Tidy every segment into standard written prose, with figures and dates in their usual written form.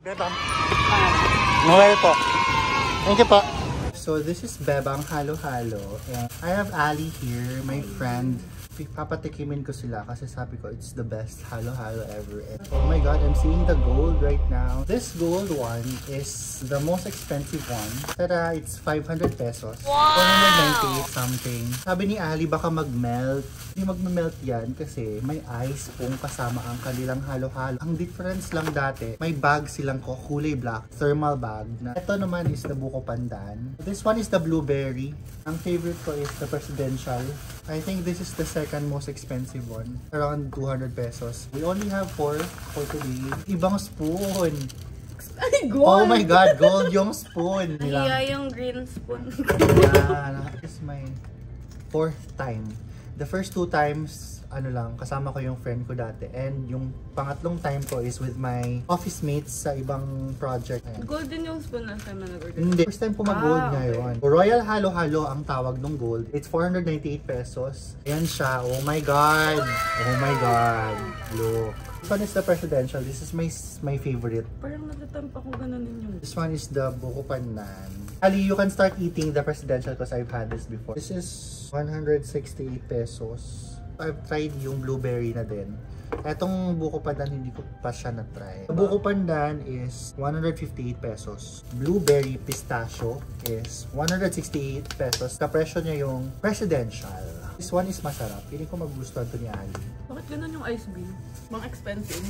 Bebang. Noel po. Thank you po. So this is Bebang Halo-Halo. And I have Ali here, my friend. Papatikimin ko sila kasi sabi ko it's the best halo-halo ever. And oh my god, I'm seeing the gold right now. This gold one is the most expensive one. Tara, it's 500 pesos. Wow! 498 something. Sabi ni Ali baka mag-melt. Hindi mag-melt yan kasi may ice pong kasama ang kanilang halo-halo. Ang difference lang dati, may bag silang kulay black, thermal bag. Na ito naman is the buko pandan. This one is the blueberry. Ang favorite ko is the presidential. I think this is the second most expensive one. Around 200 pesos. We only have 4 for today. Ibang spoon. Ay, gold! Oh my god, gold yung spoon. Nahiya yung green spoon. Yeah, this is my 4th time. The first 2 times, ano lang, kasama ko yung friend ko dati. And yung pangatlong time ko is with my office mates sa ibang project. Ayan. Gold din yung spoon last time na nag-order. Hindi. First time po mag-gold okay. ngayon. Royal Halo-Halo ang tawag ng gold. It's 498 pesos. Ayan siya. Oh my god. Oh my god. Look. This one is the presidential. This is my favorite. Parang natatampa ko gano'n yung... This one is the buko pandan. Ali, you can start eating the presidential because I've had this before. This is 168 pesos. I've tried yung blueberry na din. Etong buko pandan, hindi ko pa siya na-try. Buko pandan is 158 pesos. Blueberry pistachio is 168 pesos. Kapresyo niya yung presidential. This one is masarap. Piling ko magustuhan to ni Ali. Bakit ganun yung ice bean? Bang expensive.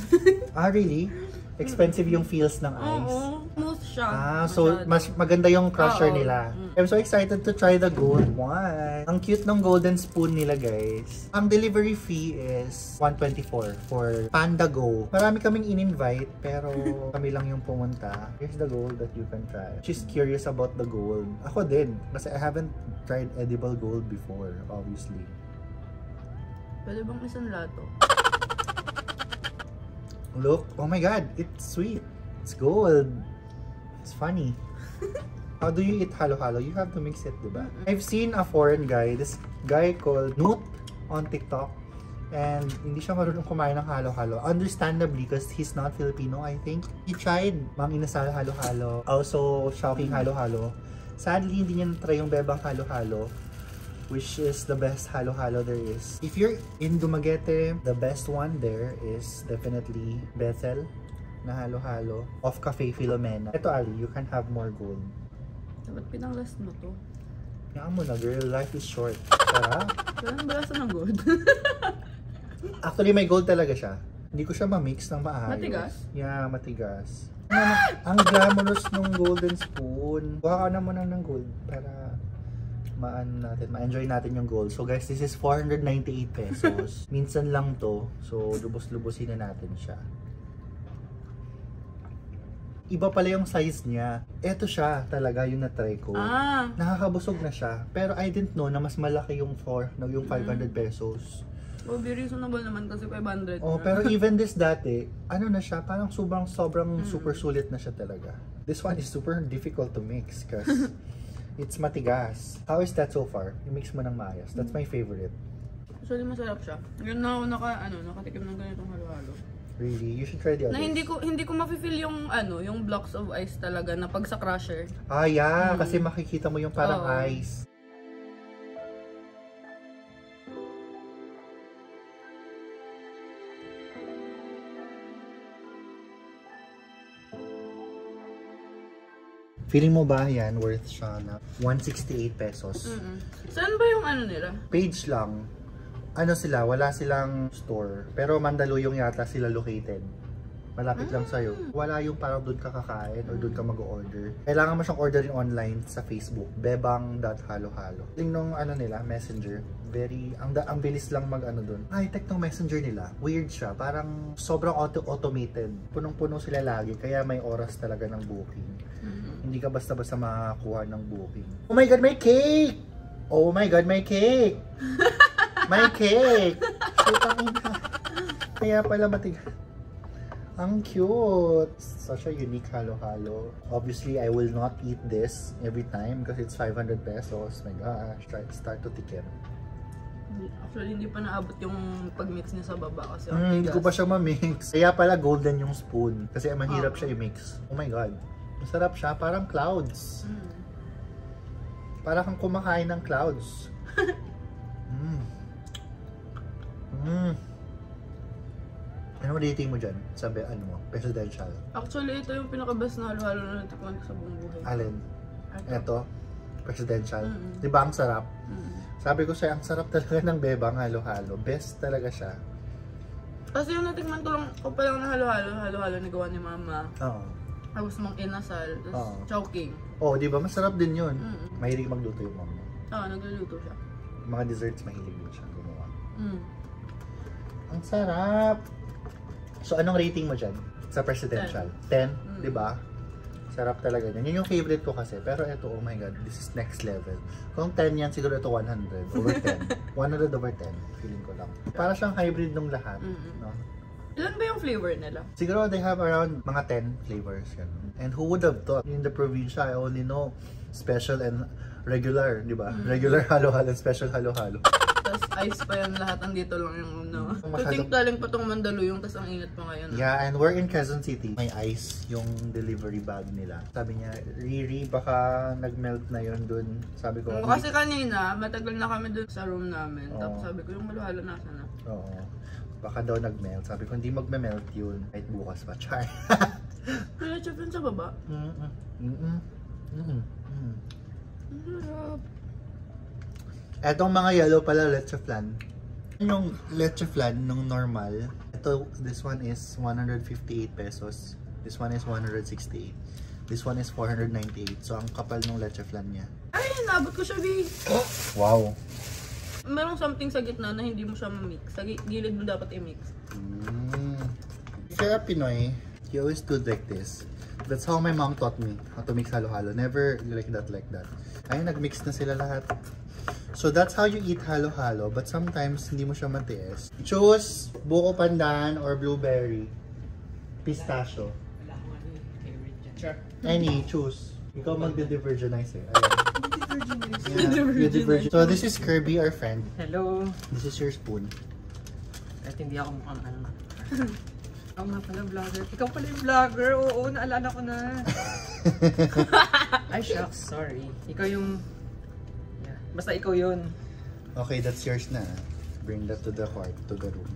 Ah, really? Expensive yung feels ng ice? Oo. Smooth siya. Ah, so mas maganda yung crusher nila. I'm so excited to try the gold one. Ang cute ng golden spoon nila, guys. Ang delivery fee is 124 for Panda Go. Marami kaming in-invite, pero kami lang yung pumunta. Here's the gold that you can try. She's curious about the gold. Ako din, kasi I haven't tried edible gold before, obviously. Pwede bang isang lato? Look, oh my god, it's sweet. It's gold. It's funny. How do you eat halo-halo? You have to mix it, diba? I've seen a foreign guy, this guy called Noot on TikTok. And hindi siya marunong kumain ng halo-halo. Understandably, because he's not Filipino, I think. He tried Mang Inasal halo-halo. Also, Shocking halo-halo. Sadly, hindi niya na-try yung Bebang halo-halo, which is the best halo-halo there is. If you're in Dumaguete, the best one there is definitely Bethel na halo-halo of Cafe Filomena. Ito, Ali, you can have more gold. Dapat pinanglas mo to. Kaya mo na, girl. Life is short. Tara. Parang balasa ng gold. Actually, may gold talaga siya. Hindi ko siya ma-mix ng maayos. Matigas? Yeah, matigas. Ang glamorous ng golden spoon. Kuha ka na muna ng gold para ma-enjoy natin yung gold. So guys, this is 498 pesos. Minsan lang to. So, lubos-lubosin na natin siya. Iba pala yung size niya. Ito siya talaga yung na-try ko. Ah. Nakakabusog na siya. Pero I didn't know na mas malaki yung 500 pesos. Oh, be reasonable naman kasi 500. Oh, pero even this dati, ano na siya, parang sobrang super sulit na siya talaga. This one is super difficult to mix because it's matigas. How is that so far? I-mix mo ng maayos. That's my favorite. Actually, masarap siya. Yun na ako nakatikim ng ganitong halo-halo. Really? You should try the others. Na hindi ko mafe-feel yung yung blocks of ice talaga na pag sa crusher. Ah, yeah. Kasi makikita mo yung parang ice. Feeling mo ba yan worth siya na 168 pesos? Saan ba yung nila? Page lang. Ano sila, wala silang store. Pero Mandaluyong yata sila located. Malapit lang sa'yo. Wala yung parang doon ka kakain or doon ka mag-order. Kailangan mo siyang orderin online sa Facebook. bebang.halo-halo. Yung nung nila, messenger. Ang bilis lang doon. High-tech ng messenger nila. Weird siya. Parang sobrang automated. Punong-puno sila lagi. Kaya may oras talaga ng booking. Hindi ka basta-basta makakuha ng booking. Oh my God, may cake! Oh my God, may cake! May cake! Kaya pala matigas. Ang cute! Such a unique halo-halo. Obviously, I will not eat this every time because it's 500 pesos. My gosh, start to tikim. Actually, hindi pa naabot yung pag-mix niya sa baba kasi Hindi ko pa siya ma-mix. Kaya pala golden yung spoon. Kasi mahirap siya i-mix. Oh my god. Masarap siya. Parang clouds. Parang kang kumakain ng clouds. Anong rating mo dyan? Sabi, ano mo? Presidential. Actually, ito yung pinaka-best na halo-halo na natikman ko sa buong buhay. Alin? Ito? Presidential. Diba ang sarap? Sabi ko sa'yo, ang sarap talaga ng bebang halo-halo. Best talaga siya. Kasi yung natikman ko pa lang na halo-halo ni gawa ni mama. Oo. Tapos mang inasal, tapos chowking. Oh, di ba? Masarap din yun. Mahilig magluto yung mama. Oo, nagluluto siya. Mga desserts, mahilig din siya gumawa. Ang sarap! So, anong rating mo dyan? Sa presidential? 10? Di ba? Sarap talaga yan. Yun yung favorite ko kasi. Pero ito, oh my god, this is next level. Kung 10 yan, siguro ito 100 over 10. 100 over 10, feeling ko lang. Para siyang hybrid ng lahat. No? Ilan ba yung flavor nila? Siguro they have around mga 10 flavors. Yan. And who would have thought? In the provincia, I only know special and regular, di ba? Regular halo-halo, special halo-halo. Tapos ice pa yan lahat, andito lang yung ano. I think galing pa tong Mandaluyong, tapos ang init pa ngayon. Yeah, and we're in Quezon City. May ice yung delivery bag nila. Sabi niya, Riri, baka nag-melt na yun dun. Sabi ko, kasi kanina, matagal na kami dun sa room namin. Tapos sabi ko, yung halo-halo nasa na. Oo. Baka daw nag-melt. Sabi ko, hindi magme-melt yun. Kahit bukas pa. Char. Kaya chef yun sa baba. Etong mga yellow pala, leche flan. Yung leche flan nung normal, ito, this one is 158 pesos. This one is 168. This one is 498. So, ang kapal ng leche flan niya. Ay, nabot ko siya, B. Wow. Merong something sa gitna na hindi mo siya ma-mix. Sa gilid mo dapat i-mix. If you're a Pinoy, you always do like this. That's how my mom taught me how to mix halo-halo. Never like that. Ayun, nag-mix na sila lahat. So that's how you eat halo-halo. But sometimes, hindi mo siya matiis. Choose buko pandan or blueberry. Pistachio. Any, choose. Ikaw magde-divergenize eh. Yeah, so this is Kirby, our friend. Hello. This is your spoon. At hindi ako mukhang ano. Ako nga pala vlogger. Ikaw pala yung vlogger. Oo, naalala ko na. Ay, shucks. Sorry. Ikaw yung... Yeah. Basta ikaw yun. Okay, that's yours na. Bring that to the court, to the room.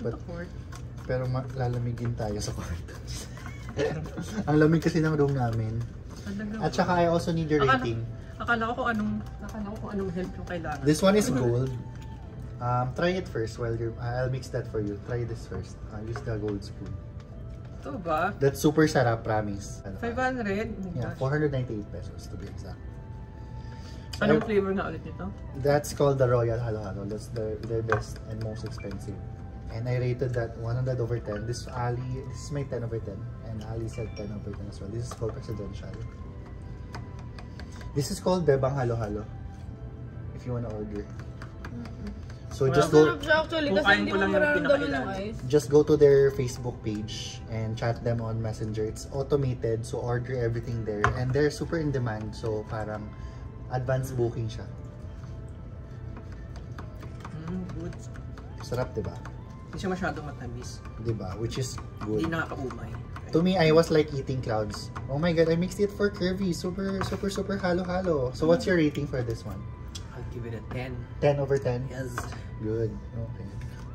But, pero lalamigin tayo sa kwarto. Ang lamig kasi ng room namin. At saka I also need your rating. Akala ko kung anong help yung kailangan. This one is gold. Try it first while you're... I'll mix that for you. Try this first. Use the gold spoon. Ito ba? That's super sarap, promise. 500? Yeah, 498 pesos to be exact. So anong flavor nga ulit nito? That's called the Royal Halo-Halo. That's their best and most expensive. And I rated that 100 over 10. This is my 10 over 10. And Ali said 10 over 10 as well. This is called Presidential. This is called Bebang Halo-Halo. If you wanna order. So just go. Actually, kasi hindi mo mararamdaman yung ice. Just go to their Facebook page and chat them on Messenger. It's automated, so order everything there. And they're super in demand, so parang advanced booking siya. Good. Sarap, diba? Hindi siya masyadong matamis. Diba? Which is good. Hindi nakakaumay. To me, I was like eating clouds. Oh my god, I mixed it for Kirby. Super halo-halo. So what's your rating for this one? I'll give it a 10. 10 over 10? Yes. Good. Okay.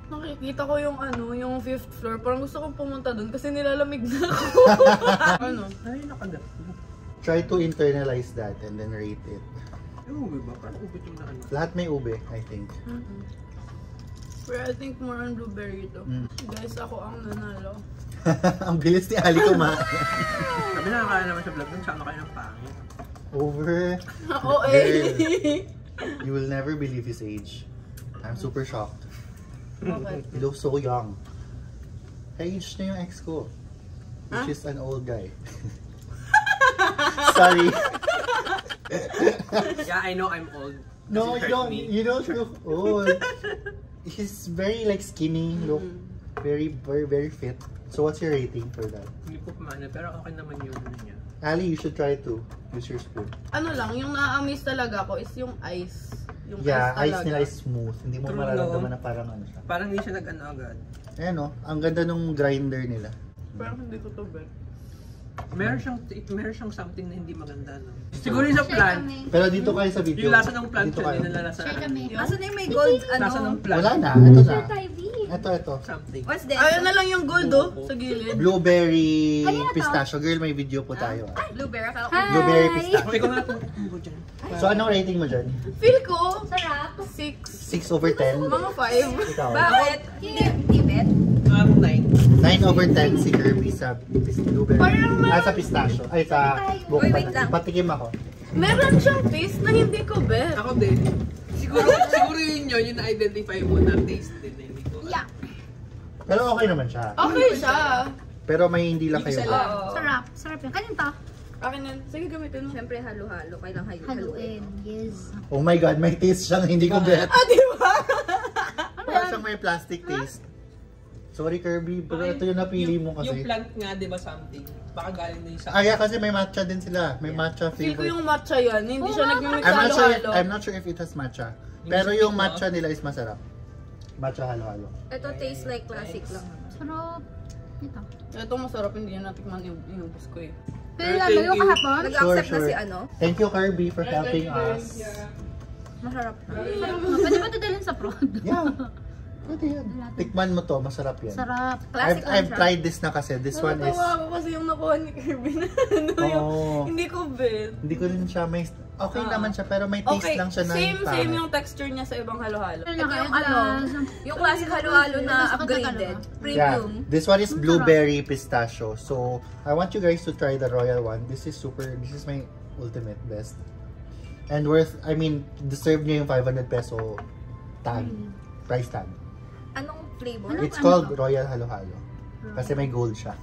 Nakikita ko yung yung 5th floor. Parang gusto kong pumunta dun kasi nilalamig na ako. Ay, nakagat. Try to internalize that and then rate it. Yung ube ba? Parang ube yung na ano. Lahat may ube, I think. Pero I think more on blueberry ito. Guys, ako ang nanalo. Ang bilis ni Ali kumain. Sabi na kaya naman sa vlog dun, sama kayo ng pangit. Over. Okay. You will never believe his age. I'm super shocked. Okay. He looks so young. Ka-age na yung ex ko. Which is an old guy. Sorry. Yeah, I know I'm old. No, you don't look old. He's very like skinny look. Very fit. So what's your rating for that? Hindi ko paano, pero okay naman yun niya. Ali, you should try to use your spoon. Ano lang, yung na-amaze talaga ko is yung ice. Yung Yeah, ice ice talaga. nila is smooth. Hindi mo True, mararamdaman no? na parang ano siya. Parang hindi siya nag-ano agad. Ayan o, ang ganda nung grinder nila. Parang hindi ko to bet. Meron siyang something na hindi maganda, no? Siguro yung sa plant. Pero dito kayo sa video. Yung lasa ng plant dito yun, kayo. din na lasa. Share kami. Asan na yung may gold, Lasa ng plant. Wala na, ito na. Ivy. Ito. Something. What's this? Ayun na lang yung gold oh, sa gilid. Blueberry Kanina to? pistachio. Girl, may video po tayo. Blueberry. Akala ko. Hi! Blueberry pistachio. Okay, kung natin dyan. So, anong rating mo dyan? Feel ko, Sarap. 6. 6 over 10? Mga 5. Ikaw? Bakit? Hindi bet? 9. 9 over 10 si Kirby sa blueberry. Parang may- Sa pistachio. Ay, sa Uy, wait lang. Patikim ako. Meron siyang taste na hindi ko bet. Ako din. Siguro yun yung na-identify mo na taste din na hindi ko. Yeah. Pero okay naman siya. Okay siya. Pero may hindi lang kayo. Isa lang. Oo. Sarap. Sarap yan. Kanin to? Akin yan. Sige, gamitin mo. Siyempre, halo-halo. Kailang Haluin. Yes. Oh my God, may taste siyang hindi ko bet. Ah, di ba? Parang siyang may plastic taste. Sorry Kirby, pero ito yung napili mo Yung kasi. plant nga, di ba, something? Baka galing na yung sa... Ah, yeah, kasi may matcha din sila. May matcha Feel ko flavor. yung matcha yan. Hindi siya nagmimix I'm not sure if it has matcha. Pero yung matcha nila is masarap. Matcha halo-halo. Ito taste like classic lang. Sarap. Ito. Ito masarap, hindi na natikman yung ubus ko eh. Pero lalo yung kahapon. Nag-accept na Sure. si ano. Thank you Kirby for helping us. Masarap na. Pwede ba ito dalhin sa prod? Yeah. Pwede yan. Tikman mo to, masarap yan. Sarap. Classic lang I've siya. tried this na kasi. This one is... Natawa ako kasi yung nakuha ni Kirby na ano yung Oh, hindi ko bet. hindi ko rin siya may... Okay naman siya, pero may taste Okay, lang siya na same pangit. yung texture niya sa ibang halo-halo. Ito yung ano, yung classic halo-halo na upgraded. Yeah, Premium. this one is blueberry pistachio. So, I want you guys to try the royal one. This is my ultimate best. And deserve niya yung 500 peso tag, price tag. Anong flavor? It's called Royal Halo-Halo. Kasi may gold siya.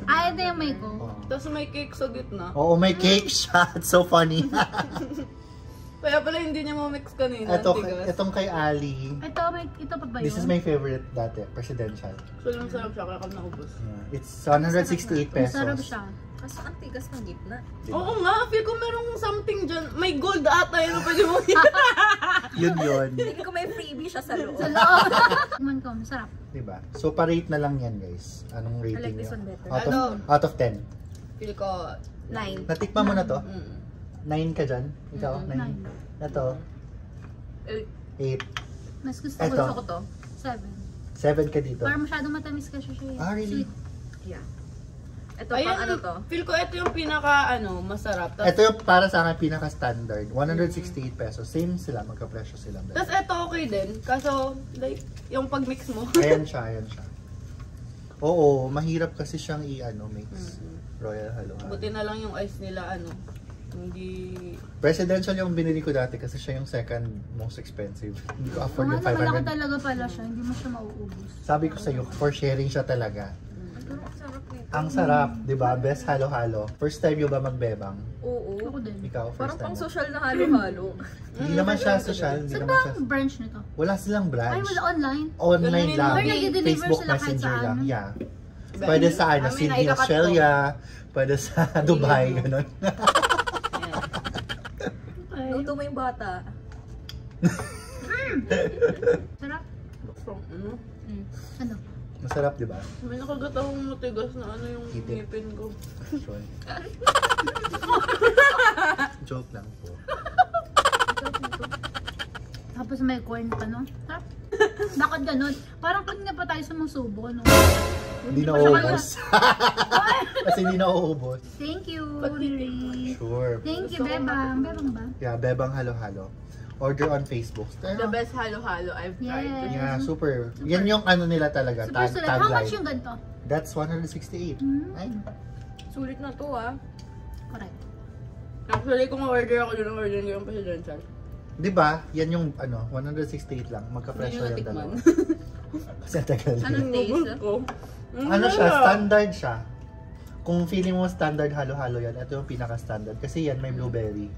Ah, ito yung may go. Oo. Tapos may cake sa gitna. Oo, may cake siya. It's so funny. Kaya pala hindi niya ma-mix kanina. tigas. Itong kay Ali. Ito pa ba yun? This is my favorite dati, presidential. So lang sarap siya, kaya kami naubos. Yeah. It's 168 pesos. Masarap siya. Kaso ang tigas ng gitna. Diba? Oo nga, feel ko merong something dyan. May gold ata yun. Pwede mo Yun. Hindi ko may freebie siya sa loob. Sa loob. Tikman ko, masarap. Diba? So, pa-rate na lang yan, guys. Anong I rating like this niyo? one better. Out of 10. Feel ko 9. Natikman mo na to? Mm. 9 ka dyan? Ikaw? 9? Ito? 8. Mas gusto Eto. ko to. 7. 7 ka dito. Parang masyadong matamis ka siya. Ah, really? Sweet. Yeah. Ito Ayan, pang ano to? feel ko ito yung pinaka masarap. Ito yung para sa akin pinaka-standard. 168 pesos. Same sila. Magka-presyo sila. Tapos ito okay din. Kaso, like, yung pag-mix mo. Ayan siya. Oo, mahirap kasi siyang mix. Royal Halo-Halo. Buti na lang yung ice nila, hindi... Presidential yung binili ko dati kasi siya yung second most expensive. Hindi ko afford Kung yung ano, malaki 500. talaga pala siya. Hindi mo siya mauubos. Sabi ko sa'yo, for sharing siya talaga. Pero ang sarap nito. Ang sarap, di ba? Best halo-halo. First time yung ba magbebang? Oo. Ako din. Ikaw, Parang first pang time. social na halo-halo. Hindi naman siya social. Hindi Saan naman ba siya. ang branch nito? Wala silang Ay, branch. wala online. Online lang. Or nag-deliver Facebook sila kahit Messenger saan. lang. Yeah. Pwede sa Sydney, naikakat ko. Australia. Pwede sa Dubai, ganun. Luto mo yung bata. Sarap. From, Ano? Masarap, di ba? May nakagatawang matigas na yung Itik. ngipin ko. Sure. Joke lang po. Tapos may corn pa, no? Sarap. Bakit ganun? Parang kanina pa tayo sumusubo, no? Hindi na uubos. Kasi hindi na uubos. Thank you, Riri. Sure. Thank you, Bebang. Bebang ba? Yeah, Bebang Halo-Halo. Order on Facebook. The best halo-halo I've tried. Yes. Yeah, super. Yan yung nila talaga. Super sulit. How much yung Tagline. ganito? That's 168. Ay. Sulit na to Correct. Actually, kung order ako yun, order ko yung presidential. Di ba? Yan yung 168 lang. Magka-presyo Hindi yung nyo dalawa. natikman. Kasi ang tagal. Anong taste? Ko. Ano siya? Standard siya. Kung feeling mo standard halo-halo yan, ito yung pinaka-standard. Kasi yan may blueberry.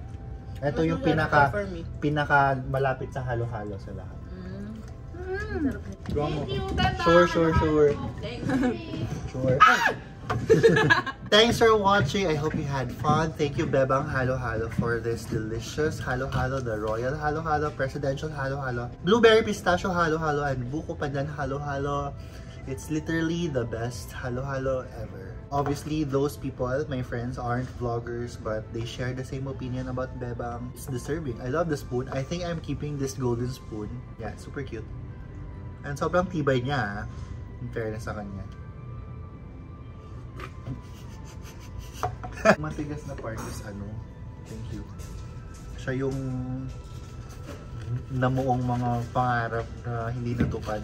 Ito yung pinaka malapit sa halo-halo sa lahat. Go mo. Sure. Thank Sure. Ay! Thanks for watching. I hope you had fun. Thank you, Bebang Halo Halo, for this delicious Halo Halo, the Royal Halo Halo, Presidential Halo Halo, Blueberry Pistachio Halo Halo, and Buko Pandan Halo Halo. It's literally the best Halo Halo ever. Obviously, those people, my friends, aren't vloggers, but they share the same opinion about Bebang. It's deserving. I love the spoon. I think I'm keeping this golden spoon. Yeah, super cute. And sobrang tibay niya, in fairness sa kanya. Matigas na part is ano, thank you. Siya yung namuong mga pangarap na hindi natupad.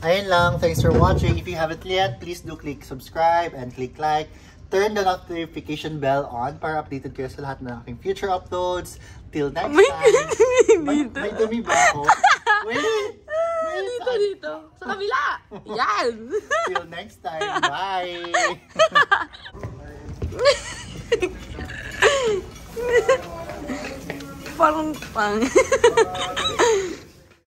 Ayun lang, thanks for watching. If you haven't yet, please do click subscribe and click like. Turn the notification bell on para updated kayo sa lahat ng aking future uploads. Till next time. May dumi ba ako? Wait! Dito. Sa kabila! Yan! Till next time. Bye! Parang pang.